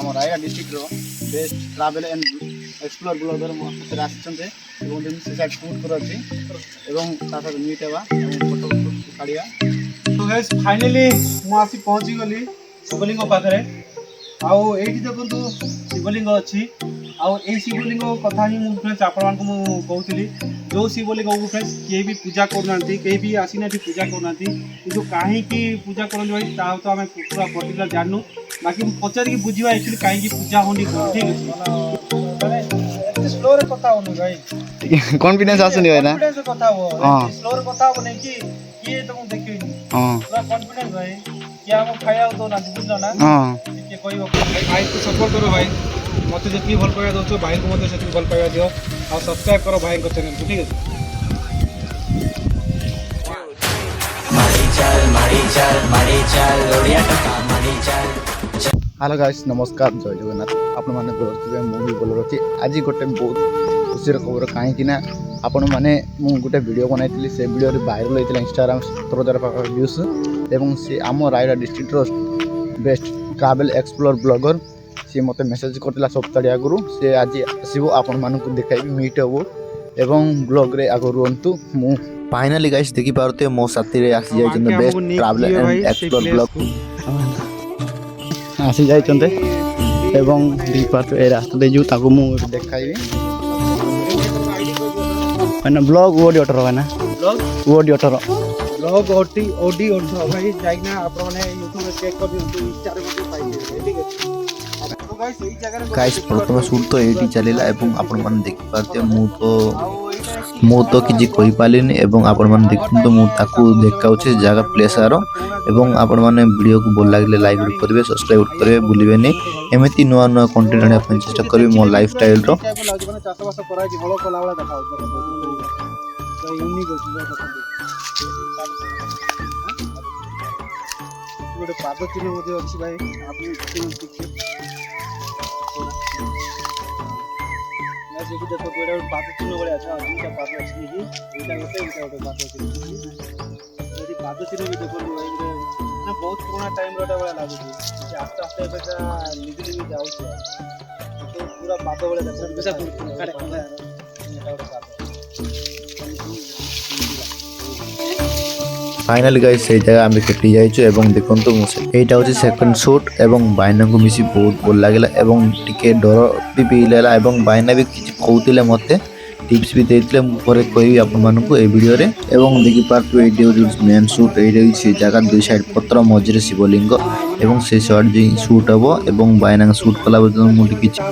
ଆମ ରାୟଗଡ଼ା ଡିଷ୍ଟ୍ରିକ୍ଟର best travel and explore blogger ମୋ ସାଥିରେ ଆସିଛନ୍ତି ଏବଂ ଯେମିତି ସେ ସାଇଡ୍ ସୁଟ୍ କରି ଅଛି ଏବଂ ତା ସହିତ ମିଟ୍ ହେବା ଏବଂ ଫଟୋ କାଢ଼ିବା। ତ ଗାଇସ୍ ଫାଇନାଲି ମୁଁ ଆସି ପହଞ୍ଚିଗଲି ଶିବଲିଙ୍ଗ ପାଖରେ। ଆଉ ଏଇଠି ଦେଖନ୍ତୁ ଶିବଲିଙ୍ଗ ଅଛି। ଆଉ ଏଇ ଶିବଲିଙ୍ଗ କଥା ହିଁ ମୁଁ ଫ୍ରେଣ୍ଡସ୍ ଆପଣମାନଙ୍କୁ ମୁଁ କହୁଥିଲି। ଯେଉଁ ଶିବଲିଙ୍ଗକୁ ଫ୍ରେଣ୍ଡସ୍ କେହି ବି ପୂଜା କରୁନାହାନ୍ତି, କେହି ବି ଆସିନା ଏଠି ପୂଜା କରୁନାହାନ୍ତି, କିନ୍ତୁ କାହିଁକି ପୂଜା କରନ୍ତି ଭାଇ ତାହା ତ ଆମେ ପୁରା ପର୍ଟିକୁଲାର ଜାଣିନୁ। ବାକି ମୁଁ ପଚାରିକି ବୁଝିବା ଆକ୍ଚୁଆଲି କାହିଁକି ପୂଜା ହଉନି କ'ଣ ଠିକ୍ ଅଛି। ମାନେ ଏତେ ସ୍ଲୋରେ କଥା ହଉନି ଭାଇ, କନଫିଡେନ୍ସ ଆସୁନି ଭାଇ ନା। କନଫିଡେନ୍ସ କଥା ହବ, ସ୍ଲୋରେ କଥା ହବ ନାଇଁ କି କିଏ ତମକୁ ଦେଖିବେନି ପୁରା କନଫିଡେନ୍ସ ଭାଇ। କିଏ ଆମକୁ ଖାଇବାକୁ ଦଉନାହାନ୍ତି ବୁଝିଲ ନା, ଟିକେ କହିବ ଭାଇକୁ ସପୋର୍ଟ କର ଭାଇ। ମୋତେ ଯେତିକି ଭଲ ପାଇବା ଦେଉଛ ଭାଇଙ୍କୁ ମଧ୍ୟ ସେତିକି ଭଲ ପାଇବା ଦିଅ ଆଉ ସବସ୍କ୍ରାଇବ୍ କର ଭାଇଙ୍କ ଚ୍ୟାନେଲକୁ ଠିକ୍ ଅଛି। हेलो गाइस नमस्कार जय जगन्नाथ आपण मैंने भल थे मुझे भल अच्छी। आज गोटे बहुत खुशी खबर कहीं आपण मैंने गोटे वीडियो बनाई से वीडियो वायरल होता इंस्टाग्राम 17,000 पाख व्यूज एवं सी आम रायगड़ा डिस्ट्रिक्टर बेस्ट ट्रावेल एक्सप्लोर ब्लॉगर सी मत मेसेज करता सप्ताह आगु सी आज आसो आपण मानक देखाई मीट हे एवं ब्लॉग रे आग रुहतु मु फाइनाली गाइस देखि पारते मो साथी रे आसी जाय best travel and explore blog आसी जाय एवं देखि पारते ए रास्ता दे जो ताको मु देखाइबी मैंने ब्लॉग ऑडियो ऑटो है ना ब्लॉग ओडी ऑटो भाई जाइना आपण माने YouTube रे चेक कर दियंतु इंस्टा रे मते पाइबे ठीक है। तो गाइस एई जगह रे गाइस प्रथम शूट तो एटी चलेला एवं आपण मन देखि पारते मु तो किछि कहि पालिनी एवं आपण मन देखु तो मु ताकू देखाउ छे जगह प्लेस आरो एवं आपण माने वीडियो को भल लागले लाइक करबे सब्सक्राइब करबे भूलिबेनी एमिति नुवा नुवा कंटेंट आने अपन चेष्टा करबे मो लाइफस्टाइल रो चाष बास करा जी हलो कला वाला देखाउ यूनिक अछि गोटे पाद चिन्ह मध्ये अछि भाई आपने देखिए देखो गोटे पाद चिन्ह बड़े अच्छा दुईटा पाद अछि कि एटा गोटे पाद चिन्ह यदि पाद चिन्ह भी देखो भाई माने बहुत पुराना टाइम रोटा वाला लागु छै आस्ते आस्ते बेटा लिबि लिबि जाउ छै तो पूरा पाद वाला देखो बेटा काटे एटा गोटे पाद। फाइनली गाइस से जगह आम केटी जाइछु एवं देखंतु एटा होछि सेकंड शूट एवं बायना को मिसी बहुत भल लागला एवं टिके डर भी पीलेला एवं बायना भी किछि कहउतिले मते टिप्स भी देथिले मु परे कहबी आपन मानकु ए वीडियो रे एवं देखि पार्ट ए वीडियो मेन शूट ए से जगह दुई साइड पत्र मझरे शिवलिंग एवं से शॉट जे शूट हबो एवं बायना शूट कला बदन मु किछि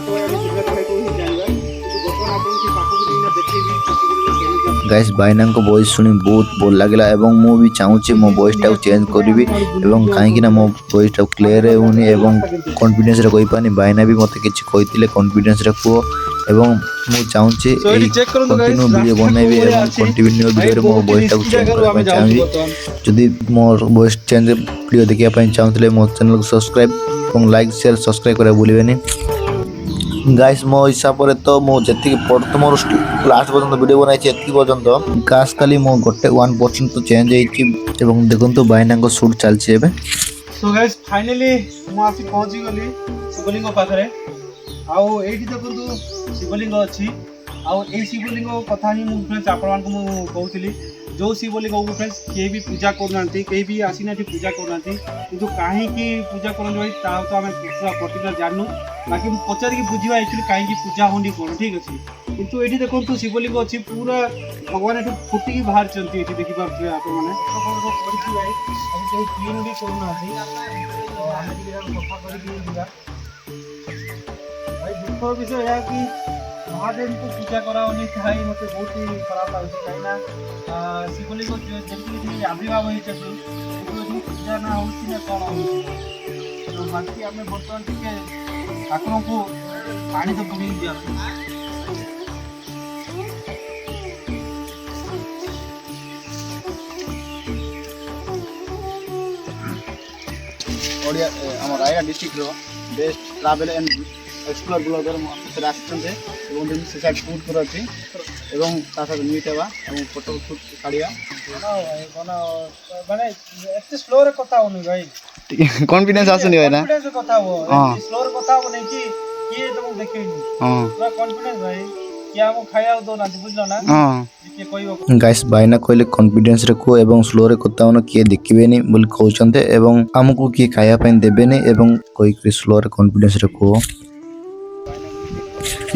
गाइस बायना को वॉइस सुनी बहुत भल लागला एवं मु भी चाहूची मो वॉइस टा चेंज करबी एवं काहे ना मो वॉइस टा क्लियर होनी एवं कॉन्फिडेंस रे कहि पानी बायना भी मते किछि कहितिले कॉन्फिडेंस रे को एवं मु चाहूची कंटिन्यू वीडियो बनाइबी एवं कंटिन्यू वीडियो रे मो वॉइस टा चेंज करबा चाहबी जदी मो वॉइस चेंज वीडियो देखिया पई चाहतले मो चैनल को सब्सक्राइब एवं लाइक शेयर सब्सक्राइब करे भूलिबेनी गाइस मो हिसाब रे तो मो जति प्रथम लास्ट पर्यंत वीडियो बनाई एति पर्यंत खास खाली मो गोटे 1% तो चेंज होइछि एवं देखंतु बायना को शूट चलछि एबे। सो गाइस फाइनली मु आसी पहुंची गली शिवलिंग पाखरे। आउ एठी देखंतु शिवलिंग अछि आउ ए शिवलिंग कथा ही मु फ्रेंड्स आपण मानकु मु कहउतिली जो शिवलिंग को फ्रेंड्स केही भी पूजा करनांती केही भी आसीना एठी पूजा करनांती किंतु काहे की पूजा करन भाई ता तो हमें पूरा पर्टिकुलर जाननु। बाकी मु पचार की बुझिवा एक्चुअली काहे की पूजा होनी कोन ठीक अछि किंतु एठी देखंतु शिवलिंग अछि पूरा भगवान एठी फुटी की बाहर चलती एठी देखि पाबे आपण माने पड़छि भाई अब केही क्लीन भी करनांती तो हम भी सफा करि दिया भाई दुख विषय है कि महादेव को पूजा कराओनी खाई मते बहुत ही खराब लागछि काइना शिवलिंग जेमति आविर्भाव होई छै पूजा ना होछि ना कोन होछि तो बाकी हमें बर्तमान टिके ठाकुर को पानी तो पड़ी दिया ओडिया हम रायगढ़ डिस्ट्रिक्ट रो best travel and explore blogger मो साथरे आछन्ते एवं दिन से साइड शूट कर अछि एवं ता साथ मीट हेबा एवं फोटो शूट काढिया माने एते स्लो रे कथा होनी भाई कॉन्फिडेंस आसुनी भाई ना कॉन्फिडेंस କଥା ହବ ହଁ। ସ୍ଲୋ ରେ କଥା ହବ ନାହିଁ କି କିଏ ତମକୁ ଦେଖେଇନି हां ପୁରା କନଫିଡେନ୍ସ ଭାଇ କିଏ ଆମକୁ ଖାଇବାକୁ ଦଉନାହାନ୍ତି ବୁଝିଲ ନା हां କିଏ କହିବ ଗାଇସ୍ ଭାଇନା କହିଲେ କନଫିଡେନ୍ସରେ କୁହ ଏବଂ ସ୍ଲୋରେ କଥା ହଉନ କିଏ ଦେଖିବେନି ବୋଲି କହୁଛନ୍ତି ଏବଂ ଆମକୁ କିଏ ଖାଇବା ପାଇଁ ଦେବେନି ଏବଂ କହିକି ସ୍ଲୋରେ କନଫିଡେନ୍ସରେ କୁହ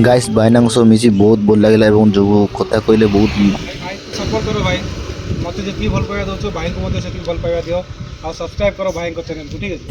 ଗାଇସ୍ ଭାଇନାଙ୍କ ସହ ମିଶି ବହୁତ ଭଲ ଲାଗିଲା ଏବଂ ଯେଉଁ କଥା କହିଲେ ବହୁତ ଭାଇ ସପୋର୍ଟ କର ଭାଇ ମୋତେ ଯେତିକି ଭଲ ପାଇବା ଦେଉଛ ଭାଇଙ୍କୁ ମଧ୍ୟ ସେତିକି ଭଲ ପାଇବା ଦିଅ ଆଉ ସବସ୍କ୍ରାଇବ୍ କର ଭାଇଙ୍କ ଚ୍ୟାନେଲକୁ ଠିକ୍ ଅଛି